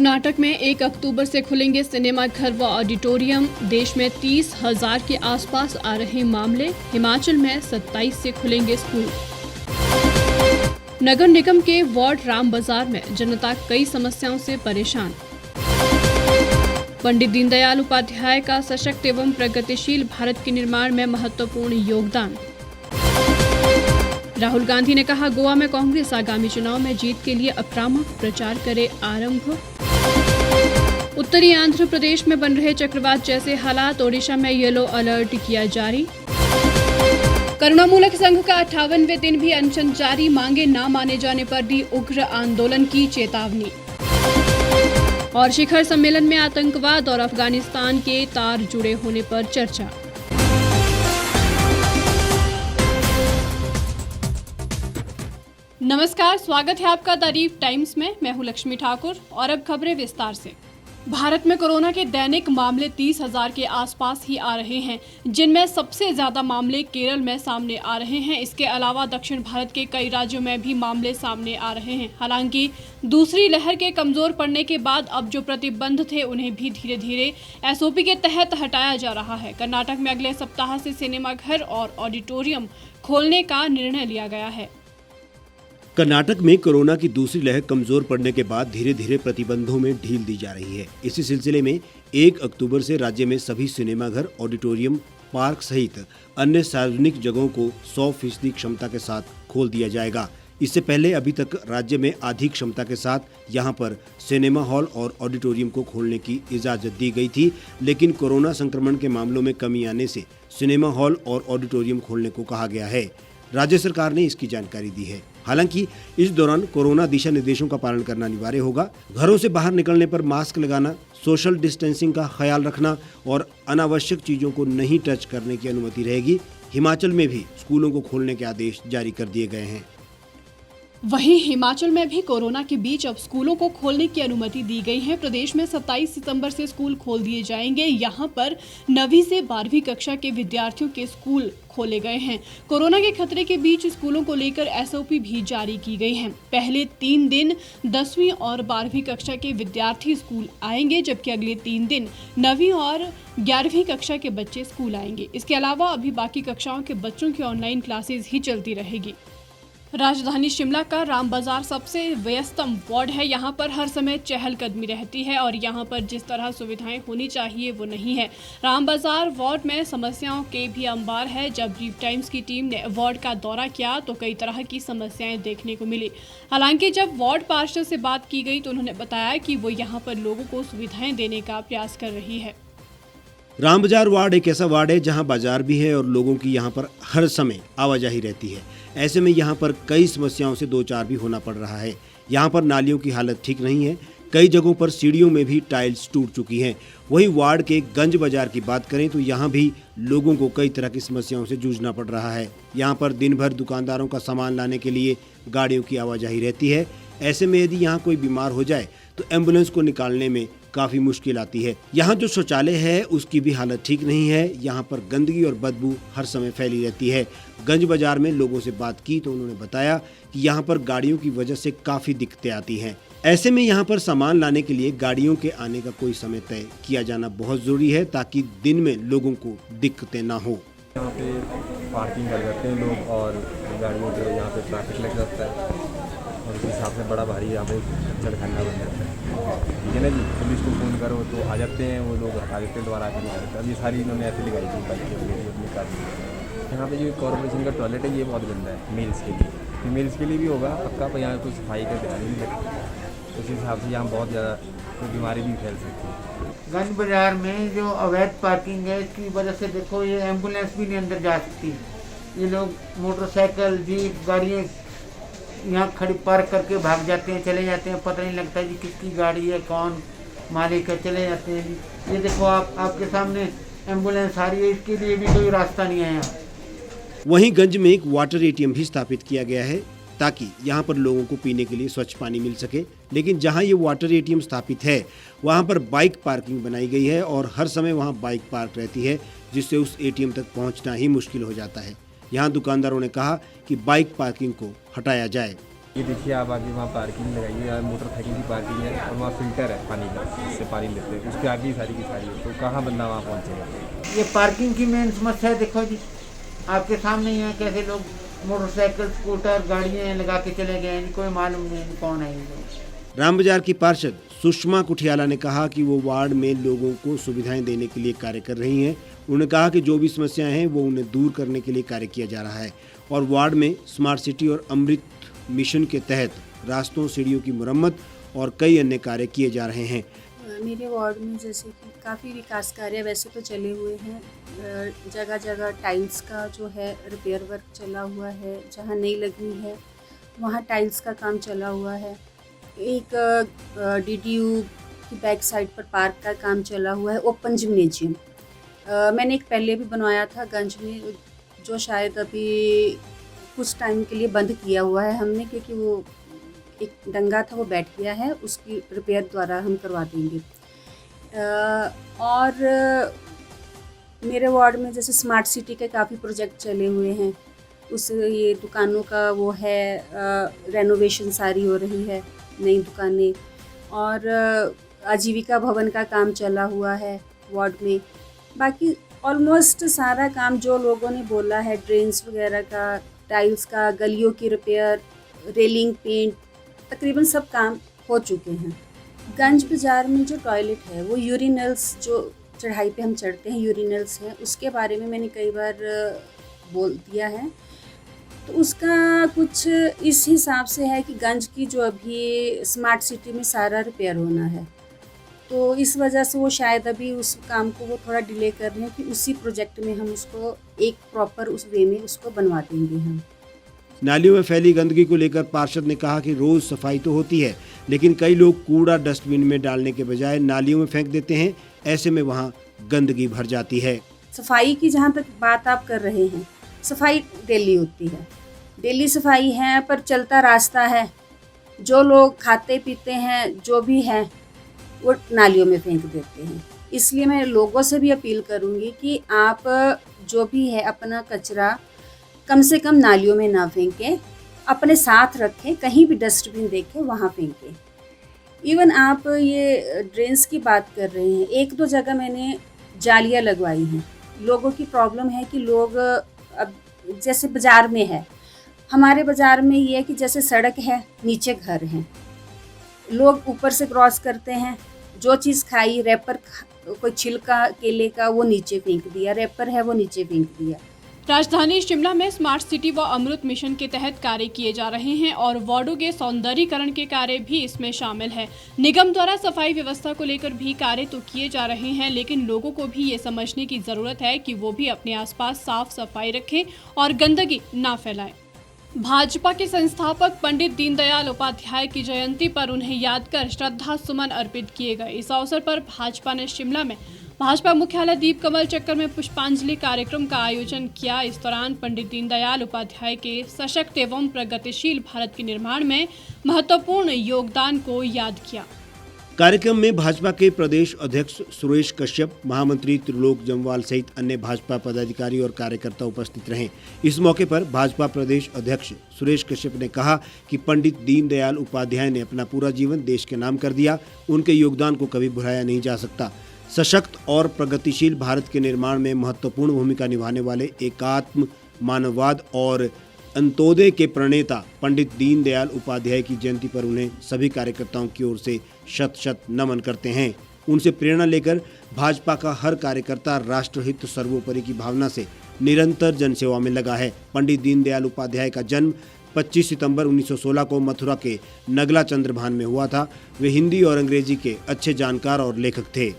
कर्नाटक में 1 अक्टूबर से खुलेंगे सिनेमा घर व ऑडिटोरियम। देश में 30,000 के आसपास आ रहे मामले। हिमाचल में 27 से खुलेंगे स्कूल। नगर निगम के वार्ड राम बाजार में जनता कई समस्याओं से परेशान। पंडित दीनदयाल उपाध्याय का सशक्त एवं प्रगतिशील भारत के निर्माण में महत्वपूर्ण योगदान। राहुल गांधी ने कहा, गोवा में कांग्रेस आगामी चुनाव में जीत के लिए आक्रामक प्रचार करे आरंभ। उत्तरी आंध्र प्रदेश में बन रहे चक्रवात जैसे हालात। ओडिशा में येलो अलर्ट किया जारी। करुणामूलक संघ का 58वें दिन भी अनशन जारी। मांगे न माने जाने पर दी उग्र आंदोलन की चेतावनी। और शिखर सम्मेलन में आतंकवाद और अफगानिस्तान के तार जुड़े होने पर चर्चा। नमस्कार, स्वागत है आपका द रीफ टाइम्स में। मैं हूं लक्ष्मी ठाकुर और अब खबरें विस्तार से। भारत में कोरोना के दैनिक मामले 30,000 के आसपास ही आ रहे हैं, जिनमें सबसे ज्यादा मामले केरल में सामने आ रहे हैं। इसके अलावा दक्षिण भारत के कई राज्यों में भी मामले सामने आ रहे हैं। हालांकि दूसरी लहर के कमजोर पड़ने के बाद अब जो प्रतिबंध थे उन्हें भी धीरे धीरे एसओपी के तहत हटाया जा रहा है। कर्नाटक में अगले सप्ताह से सिनेमा घर और ऑडिटोरियम खोलने का निर्णय लिया गया है। कर्नाटक में कोरोना की दूसरी लहर कमजोर पड़ने के बाद धीरे धीरे प्रतिबंधों में ढील दी जा रही है। इसी सिलसिले में 1 अक्टूबर से राज्य में सभी सिनेमाघर, ऑडिटोरियम, पार्क सहित अन्य सार्वजनिक जगहों को 100% क्षमता के साथ खोल दिया जाएगा। इससे पहले अभी तक राज्य में आधी क्षमता के साथ यहां पर सिनेमा हॉल और ऑडिटोरियम को खोलने की इजाजत दी गई थी, लेकिन कोरोना संक्रमण के मामलों में कमी आने से सिनेमा हॉल और ऑडिटोरियम खोलने को कहा गया है। राज्य सरकार ने इसकी जानकारी दी है। हालांकि इस दौरान कोरोना दिशा निर्देशों का पालन करना अनिवार्य होगा। घरों से बाहर निकलने पर मास्क लगाना, सोशल डिस्टेंसिंग का ख्याल रखना और अनावश्यक चीजों को नहीं टच करने की अनुमति रहेगी। हिमाचल में भी स्कूलों को खोलने के आदेश जारी कर दिए गए हैं। वहीं हिमाचल में भी कोरोना के बीच अब स्कूलों को खोलने की अनुमति दी गई है। प्रदेश में 27 सितंबर से स्कूल खोल दिए जाएंगे। यहां पर 9वीं से 12वीं कक्षा के विद्यार्थियों के स्कूल खोले गए हैं। कोरोना के खतरे के बीच स्कूलों को लेकर एसओपी भी जारी की गई है। पहले 3 दिन 10वीं और 12वीं कक्षा के विद्यार्थी स्कूल आएंगे, जबकि अगले 3 दिन 9वीं और 11वीं कक्षा के बच्चे स्कूल आएंगे। इसके अलावा अभी बाकी कक्षाओं के बच्चों की ऑनलाइन क्लासेस ही चलती रहेगी। राजधानी शिमला का राम बाजार सबसे व्यस्तम वार्ड है। यहाँ पर हर समय चहलकदमी रहती है और यहाँ पर जिस तरह सुविधाएं होनी चाहिए वो नहीं है। राम बाजार वार्ड में समस्याओं के भी अंबार है। जब रीफ टाइम्स की टीम ने वार्ड का दौरा किया तो कई तरह की समस्याएं देखने को मिली। हालांकि जब वार्ड पार्षद से बात की गई तो उन्होंने बताया कि वो यहाँ पर लोगों को सुविधाएं देने का प्रयास कर रही है। राम बाजार वार्ड एक ऐसा वार्ड है जहां बाजार भी है और लोगों की यहां पर हर समय आवाजाही रहती है। ऐसे में यहां पर कई समस्याओं से दो चार भी होना पड़ रहा है। यहां पर नालियों की हालत ठीक नहीं है। कई जगहों पर सीढ़ियों में भी टाइल्स टूट चुकी हैं। वहीं वार्ड के गंज बाजार की बात करें तो यहां भी लोगों को कई तरह की समस्याओं से जूझना पड़ रहा है। यहां पर दिन भर दुकानदारों का सामान लाने के लिए गाड़ियों की आवाजाही रहती है। ऐसे में यदि यहाँ कोई बीमार हो जाए तो एम्बुलेंस को निकालने में काफी मुश्किल आती है। यहाँ जो शौचालय है उसकी भी हालत ठीक नहीं है। यहाँ पर गंदगी और बदबू हर समय फैली रहती है। गंज बाजार में लोगों से बात की तो उन्होंने बताया कि यहाँ पर गाड़ियों की वजह से काफी दिक्कतें आती हैं। ऐसे में यहाँ पर सामान लाने के लिए गाड़ियों के आने का कोई समय तय किया जाना बहुत जरूरी है ताकि दिन में लोगों को दिक्कतें ना हो। यहाँ पे पार्किंग कर जाते हैं लोग और गाड़ियों के यहाँ पे ट्रैफिक लग जाता है और उस हिसाब से बड़ा भारी यहाँ पे चढ़खाना बन जाता है। ठीक है ना जी, पुलिस को फ़ोन करो तो आ जाते हैं वो लोग, हटा देते हैं, दोबारा आके नहीं आ जाते। अब ये सारी इन्होंने ऐसे लगाई थी बाइकें वगैरह अपनी कार। यहाँ पे जो कॉर्पोरेशन का टॉयलेट है ये बहुत गंदा है मेल्स के लिए। फीमेल्स के लिए भी होगा पक्का, पर यहाँ कोई सफाई का ध्यान नहीं लगता। उस हिसाब से यहाँ बहुत ज़्यादा कोई बीमारी भी फैल सकती है। गंज बाजार में जो अवैध पार्किंग है इसकी वजह से देखो ये एम्बुलेंस भी नहीं अंदर जा सकती। ये लोग मोटरसाइकिल, जीप, गाड़ियाँ यहाँ खड़ी पार्क करके भाग जाते हैं, चले जाते हैं। पता नहीं लगता जी किसकी गाड़ी है, कौन मालिक है, चले जाते हैं जी। ये देखो आपके सामने एम्बुलेंस आ रही है, इसके लिए भी कोई रास्ता नहीं है यहाँ। वहीं गंज में एक वाटर एटीएम भी स्थापित किया गया है ताकि यहाँ पर लोगों को पीने के लिए स्वच्छ पानी मिल सके। लेकिन जहाँ ये वाटर एटीएम स्थापित है वहाँ पर बाइक पार्किंग बनाई गई है और हर समय वहाँ बाइक पार्क रहती है, जिससे उस एटीएम तक पहुँचना ही मुश्किल हो जाता है। यहाँ दुकानदारों ने कहा कि बाइक पार्किंग को हटाया जाए। ये देखिए आप आगे वहाँ पार्किंग लगाइए, यहाँ मोटर साइकिल की पार्किंग है और वहाँ फिल्टर है पानी का, जिससे पानी लेते हैं, उसके आगे ही सारी की सारी है, तो कहाँ बंदा वहाँ पहुँचेगा। ये पार्किंग की मेन समस्या है। देखो जी, आपके सामने ही है कैसे लोग मोटरसाइकिल स्कूटर गाड़ियाँ लगा के चले गए हैं, कोई मालूम नहीं कौन है ये लोग। राम बाजार की पार्षद सुषमा कुठियाला ने कहा कि वो वार्ड में लोगों को सुविधाएं देने के लिए कार्य कर रही हैं। उन्होंने कहा कि जो भी समस्याएं हैं वो उन्हें दूर करने के लिए कार्य किया जा रहा है और वार्ड में स्मार्ट सिटी और अमृत मिशन के तहत रास्तों, सीढ़ियों की मुरम्मत और कई अन्य कार्य किए जा रहे हैं। मेरे वार्ड में जैसे कि काफ़ी विकास कार्य वैसे तो चले हुए हैं, जगह जगह टाइल्स का जो है रिपेयर वर्क चला हुआ है, जहाँ नहीं लगी है वहाँ टाइल्स का काम चला हुआ है। एक DDU की बैक साइड पर पार्क का काम चला हुआ है। ओपन जिम्नेजियम मैंने एक पहले भी बनवाया था गंज में, जो शायद अभी कुछ टाइम के लिए बंद किया हुआ है हमने, क्योंकि वो एक डंगा था वो बैठ गया है, उसकी रिपेयर द्वारा हम करवा देंगे। और मेरे वार्ड में जैसे स्मार्ट सिटी के काफ़ी प्रोजेक्ट चले हुए हैं, उस ये दुकानों का वो है, रेनोवेशन सारी हो रही है, नई दुकानें, और आजीविका भवन का काम चला हुआ है वार्ड में। बाकी ऑलमोस्ट सारा काम जो लोगों ने बोला है, ड्रेन्स वगैरह का, टाइल्स का, गलियों की रिपेयर, रेलिंग पेंट, तकरीबन सब काम हो चुके हैं। गंज बाज़ार में जो टॉयलेट है वो यूरिनल्स, जो चढ़ाई पे हम चढ़ते हैं यूरिनल्स हैं, उसके बारे में मैंने कई बार बोल दिया है। तो उसका कुछ इस हिसाब से है कि गंज की जो अभी स्मार्ट सिटी में सारा रिपेयर होना है, तो इस वजह से वो शायद अभी उस काम को वो थोड़ा डिले कर रहे हैं कि उसी प्रोजेक्ट में हम उसको एक प्रॉपर उस वे में उसको बनवा देंगे हम। नालियों में फैली गंदगी को लेकर पार्षद ने कहा कि रोज सफाई तो होती है, लेकिन कई लोग कूड़ा डस्टबिन में डालने के बजाय नालियों में फेंक देते हैं। ऐसे में वहाँ गंदगी भर जाती है। सफाई की जहाँ तक बात आप कर रहे हैं, सफाई डेली होती है, डेली सफाई है, पर चलता रास्ता है, जो लोग खाते पीते हैं जो भी है वो नालियों में फेंक देते हैं। इसलिए मैं लोगों से भी अपील करूँगी कि आप जो भी है अपना कचरा कम से कम नालियों में ना फेंकें, अपने साथ रखें, कहीं भी डस्टबिन देखें वहाँ फेंकें। इवन आप ये ड्रेन्स की बात कर रहे हैं, एक दो जगह मैंने जालियाँ लगवाई हैं। लोगों की प्रॉब्लम है कि लोग अब जैसे बाज़ार में है, हमारे बाज़ार में ये है कि जैसे सड़क है, नीचे घर हैं, लोग ऊपर से क्रॉस करते हैं, जो चीज़ खाई, रैपर कोई छिलका केले का वो नीचे फेंक दिया, रैपर है वो नीचे फेंक दिया। राजधानी शिमला में स्मार्ट सिटी व अमृत मिशन के तहत कार्य किए जा रहे हैं और वार्डों के सौंदर्यीकरण के कार्य भी इसमें शामिल है। निगम द्वारा सफाई व्यवस्था को लेकर भी कार्य तो किए जा रहे हैं, लेकिन लोगों को भी ये समझने की जरूरत है कि वो भी अपने आसपास साफ सफाई रखें और गंदगी ना फैलाएं। भाजपा के संस्थापक पंडित दीनदयाल उपाध्याय की जयंती पर उन्हें याद कर श्रद्धा सुमन अर्पित किए गए। इस अवसर पर भाजपा ने शिमला में भाजपा मुख्यालय दीप कमल चक्कर में पुष्पांजलि कार्यक्रम का आयोजन किया। इस दौरान पंडित दीनदयाल उपाध्याय के सशक्त एवं प्रगतिशील भारत के निर्माण में महत्वपूर्ण योगदान को याद किया। कार्यक्रम में भाजपा के प्रदेश अध्यक्ष सुरेश कश्यप, महामंत्री त्रिलोक जम्वाल सहित अन्य भाजपा पदाधिकारी और कार्यकर्ता उपस्थित रहे। इस मौके पर भाजपा प्रदेश अध्यक्ष सुरेश कश्यप ने कहा कि पंडित दीनदयाल उपाध्याय ने अपना पूरा जीवन देश के नाम कर दिया। उनके योगदान को कभी भुलाया नहीं जा सकता। सशक्त और प्रगतिशील भारत के निर्माण में महत्वपूर्ण भूमिका निभाने वाले एकात्म मानववाद और अंत्योदय के प्रणेता पंडित दीनदयाल उपाध्याय की जयंती पर उन्हें सभी कार्यकर्ताओं की ओर से शत शत नमन करते हैं। उनसे प्रेरणा लेकर भाजपा का हर कार्यकर्ता राष्ट्रहित सर्वोपरि की भावना से निरंतर जनसेवा में लगा है। पंडित दीनदयाल उपाध्याय का जन्म 25 सितंबर 1916 को मथुरा के नगला चंद्रभान में हुआ था। वे हिंदी और अंग्रेजी के अच्छे जानकार और लेखक थे।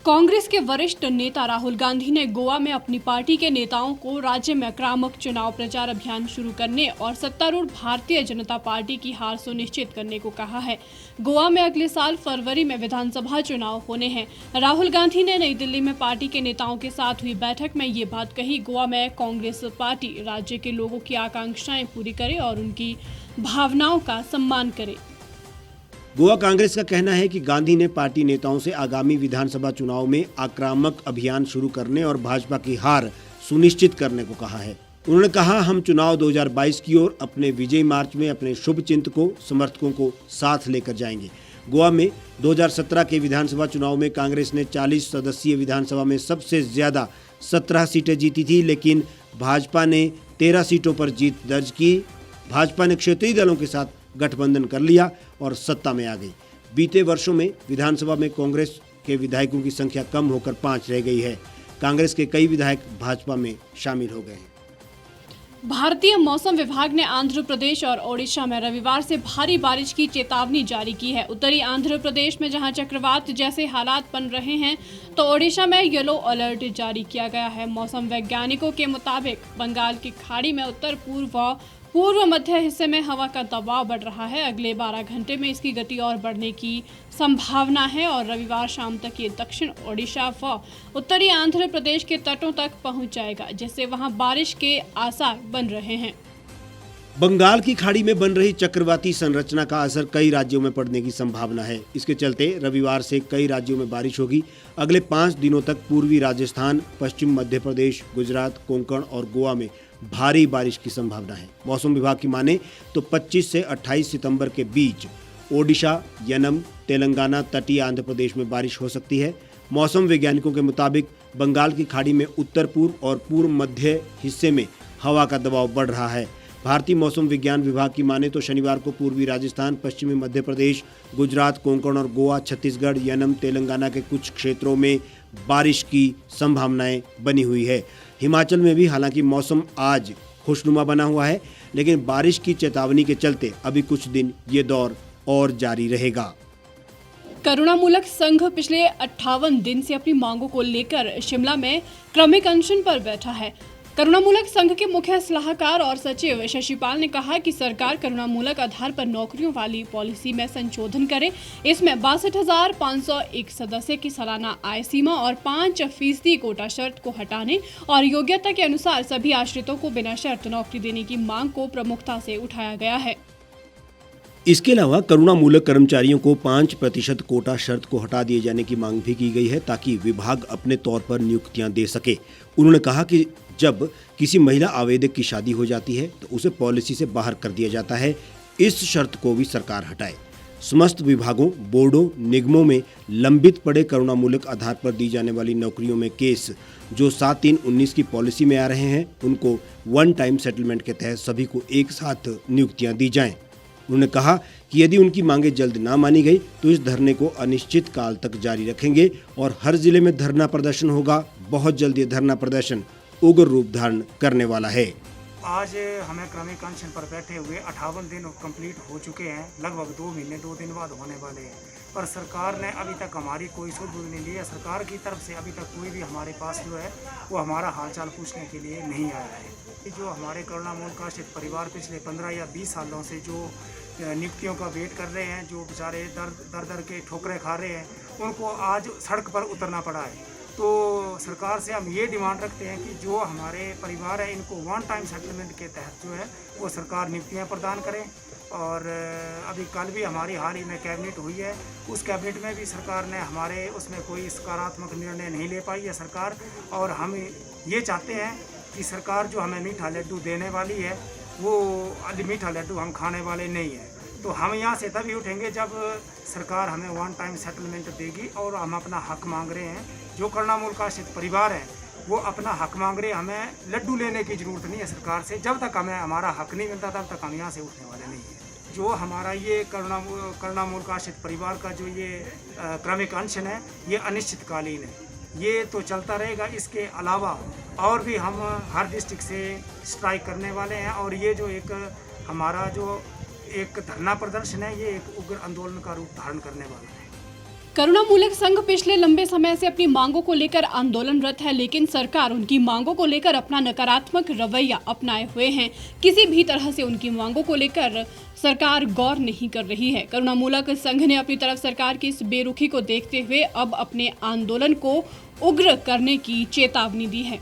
कांग्रेस के वरिष्ठ नेता राहुल गांधी ने गोवा में अपनी पार्टी के नेताओं को राज्य में आक्रामक चुनाव प्रचार अभियान शुरू करने और सत्तारूढ़ भारतीय जनता पार्टी की हार सुनिश्चित करने को कहा है। गोवा में अगले साल फरवरी में विधानसभा चुनाव होने हैं। राहुल गांधी ने नई दिल्ली में पार्टी के नेताओं के साथ हुई बैठक में ये बात कही। गोवा में कांग्रेस पार्टी राज्य के लोगों की आकांक्षाएं पूरी करे और उनकी भावनाओं का सम्मान करे। गोवा कांग्रेस का कहना है कि गांधी ने पार्टी नेताओं से आगामी विधानसभा चुनाव में आक्रामक अभियान शुरू करने और भाजपा की हार सुनिश्चित करने को कहा है। उन्होंने कहा, हम चुनाव 2022 की ओर अपने विजय मार्च में अपने शुभ चिंतकों समर्थकों को साथ लेकर जाएंगे। गोवा में 2017 के विधानसभा चुनाव में कांग्रेस ने 40 सदस्यीय विधानसभा में सबसे ज्यादा 17 सीटें जीती थी, लेकिन भाजपा ने 13 सीटों पर जीत दर्ज की। भाजपा ने क्षेत्रीय दलों के साथ गठबंधन कर लिया और सत्ता में आ गई। बीते वर्षों में विधानसभा में कांग्रेस के विधायकों की संख्या कम होकर 5 रह गई है। कांग्रेस के कई विधायक भाजपा में शामिल हो गए हैं। भारतीय मौसम विभाग ने आंध्र प्रदेश और ओडिशा में रविवार से भारी बारिश की चेतावनी जारी की है। उत्तरी आंध्र प्रदेश में जहां चक्रवात जैसे हालात बन रहे हैं, तो ओडिशा में येलो अलर्ट जारी किया गया है। मौसम वैज्ञानिकों के मुताबिक बंगाल की खाड़ी में उत्तर पूर्व मध्य हिस्से में हवा का दबाव बढ़ रहा है। अगले 12 घंटे में इसकी गति और बढ़ने की संभावना है और रविवार शाम तक ये दक्षिण ओडिशा व उत्तरी आंध्र प्रदेश के तटों तक पहुंच जाएगा, जिससे वहां बारिश के आसार बन रहे हैं। बंगाल की खाड़ी में बन रही चक्रवाती संरचना का असर कई राज्यों में पड़ने की संभावना है। इसके चलते रविवार से कई राज्यों में बारिश होगी। अगले 5 दिनों तक पूर्वी राजस्थान, पश्चिम मध्य प्रदेश, गुजरात, कोंकण और गोवा में भारी बारिश की संभावना है। मौसम विभाग की माने तो 25 से 28 सितंबर के बीच ओडिशा, यनम, तेलंगाना, तटीय आंध्र प्रदेश में बारिश हो सकती है। मौसम वैज्ञानिकों के मुताबिक बंगाल की खाड़ी में उत्तर पूर्व और पूर्व मध्य हिस्से में हवा का दबाव बढ़ रहा है। भारतीय मौसम विज्ञान विभाग की माने तो शनिवार को पूर्वी राजस्थान, पश्चिमी मध्य प्रदेश, गुजरात, कोंकण और गोवा, छत्तीसगढ़, यनम, तेलंगाना के कुछ क्षेत्रों में बारिश की संभावनाएं बनी हुई है। हिमाचल में भी हालांकि मौसम आज खुशनुमा बना हुआ है, लेकिन बारिश की चेतावनी के चलते अभी कुछ दिन ये दौर और जारी रहेगा। करुणामूलक संघ पिछले 58 दिन से अपनी मांगों को लेकर शिमला में क्रमिक अनशन पर बैठा है। करुणामूलक संघ के मुख्य सलाहकार और सचिव शशिपाल ने कहा कि सरकार करुणामूलक आधार पर नौकरियों वाली पॉलिसी में संशोधन करे। इसमें 62,501 सदस्य की सालाना आय सीमा और 5% कोटा शर्त को हटाने और योग्यता के अनुसार सभी आश्रितों को बिना शर्त नौकरी देने की मांग को प्रमुखता से उठाया गया है। इसके अलावा करुणामूलक कर्मचारियों को 5% कोटा शर्त को हटा दिए जाने की मांग भी की गई है, ताकि विभाग अपने तौर पर नियुक्तियां दे सके। उन्होंने कहा कि जब किसी महिला आवेदक की शादी हो जाती है तो उसे पॉलिसी से बाहर कर दिया जाता है। इस शर्त को भी सरकार हटाए। समस्त विभागों, बोर्डों, निगमों में लंबित पड़े करुणामूलक आधार पर दी जाने वाली नौकरियों में केस जो 7/3/19 की पॉलिसी में आ रहे हैं, उनको वन टाइम सेटलमेंट के तहत सभी को एक साथ नियुक्तियां दी जाएं। उन्होंने कहा कि यदि उनकी मांगे जल्द ना मानी गई तो इस धरने को अनिश्चित काल तक जारी रखेंगे और हर जिले में धरना प्रदर्शन होगा। बहुत जल्द ये धरना प्रदर्शन उग्र रूप धारण करने वाला है। आज हमें क्रमिक अनशन पर बैठे हुए 58 दिन कंप्लीट हो चुके हैं। लगभग 2 महीने 2 दिन बाद होने वाले हैं, पर सरकार ने अभी तक हमारी कोई सुध नहीं ली है। सरकार की तरफ से अभी तक कोई भी हमारे पास जो है वो हमारा हालचाल पूछने के लिए नहीं आया है। जो हमारे करुणामूलक आश्रित परिवार पिछले 15 या 20 सालों से जो नियुक्तियों का वेट कर रहे हैं, जो बेचारे दर के ठोकरें खा रहे हैं, उनको आज सड़क पर उतरना पड़ा है। तो सरकार से हम ये डिमांड रखते हैं कि जो हमारे परिवार है, इनको वन टाइम सेटलमेंट के तहत जो है वो सरकार नियुक्तियाँ प्रदान करें। और अभी कल भी हमारी हाल ही में कैबिनेट हुई है, उस कैबिनेट में भी सरकार ने हमारे उसमें कोई सकारात्मक निर्णय नहीं ले पाई है सरकार। और हम ये चाहते हैं कि सरकार जो हमें मीठा लड्डू देने वाली है, वो मीठा लड्डू हम खाने वाले नहीं हैं। तो हम यहाँ से तभी उठेंगे जब सरकार हमें वन टाइम सेटलमेंट देगी और हम अपना हक मांग रहे हैं। जो करुणामूलक आश्रित परिवार है वो अपना हक मांग रहे हैं। हमें लड्डू लेने की ज़रूरत नहीं है सरकार से। जब तक हमें हमारा हक नहीं मिलता तब तक हम यहाँ से उठने वाले नहीं हैं। जो हमारा ये करुणामूलक आश्रित परिवार का जो ये क्रमिक अनशन है, ये अनिश्चितकालीन है, ये तो चलता रहेगा। इसके अलावा और भी हम हर डिस्ट्रिक्ट से स्ट्राइक करने वाले हैं और ये जो एक हमारा जो एक धरना प्रदर्शन है, ये एक उग्र आंदोलन का रूप धारण करने वाला है। करुणामूलक संघ पिछले लंबे समय से अपनी मांगों को लेकर आंदोलनरत है, लेकिन सरकार उनकी मांगों को लेकर अपना नकारात्मक रवैया अपनाए हुए हैं। किसी भी तरह से उनकी मांगों को लेकर सरकार गौर नहीं कर रही है। करुणामूलक संघ ने अपनी तरफ सरकार की इस बेरुखी को देखते हुए अब अपने आंदोलन को उग्र करने की चेतावनी दी है।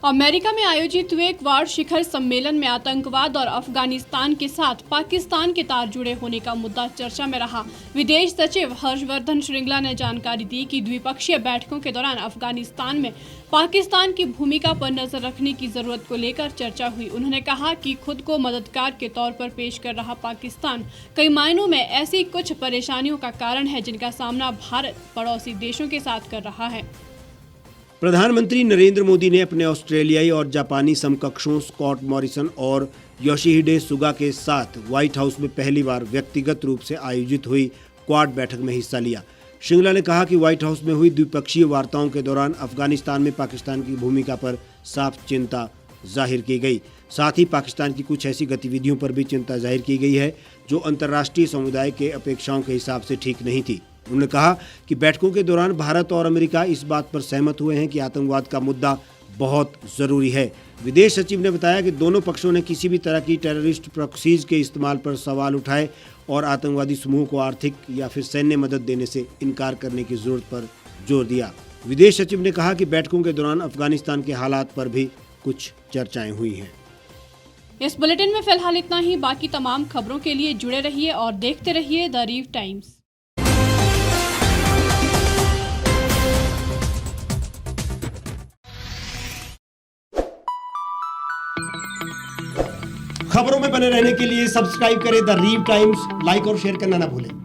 अमेरिका में आयोजित हुए क्वाड शिखर सम्मेलन में आतंकवाद और अफगानिस्तान के साथ पाकिस्तान के तार जुड़े होने का मुद्दा चर्चा में रहा। विदेश सचिव हर्षवर्धन श्रृंगला ने जानकारी दी कि द्विपक्षीय बैठकों के दौरान अफगानिस्तान में पाकिस्तान की भूमिका पर नजर रखने की जरूरत को लेकर चर्चा हुई। उन्होंने कहा कि खुद को मददगार के तौर पर पेश कर रहा पाकिस्तान कई मायनों में ऐसी कुछ परेशानियों का कारण है जिनका सामना भारत पड़ोसी देशों के साथ कर रहा है। प्रधानमंत्री नरेंद्र मोदी ने अपने ऑस्ट्रेलियाई और जापानी समकक्षों स्कॉट मॉरिसन और योशिहिडे सुगा के साथ व्हाइट हाउस में पहली बार व्यक्तिगत रूप से आयोजित हुई क्वाड बैठक में हिस्सा लिया। श्रृंगला ने कहा कि व्हाइट हाउस में हुई द्विपक्षीय वार्ताओं के दौरान अफगानिस्तान में पाकिस्तान की भूमिका पर साफ चिंता जाहिर की गई। साथ ही पाकिस्तान की कुछ ऐसी गतिविधियों पर भी चिंता जाहिर की गई है जो अंतर्राष्ट्रीय समुदाय के अपेक्षाओं के हिसाब से ठीक नहीं थी। उन्होंने कहा कि बैठकों के दौरान भारत और अमेरिका इस बात पर सहमत हुए हैं कि आतंकवाद का मुद्दा बहुत ज़रूरी है। विदेश सचिव ने बताया कि दोनों पक्षों ने किसी भी तरह की टेररिस्ट प्रॉक्सीज के इस्तेमाल पर सवाल उठाए और आतंकवादी समूह को आर्थिक या फिर सैन्य मदद देने से इनकार करने की जरूरत पर जोर दिया। विदेश सचिव ने कहा कि बैठकों के दौरान अफगानिस्तान के हालात पर भी कुछ चर्चाएं हुई हैं। इस बुलेटिन में फिलहाल इतना ही। बाकी तमाम खबरों के लिए जुड़े रहिए और देखते रहिए द रीव टाइम्स। खबरों में बने रहने के लिए सब्सक्राइब करें द रीव टाइम्स, लाइक और शेयर करना ना भूलें।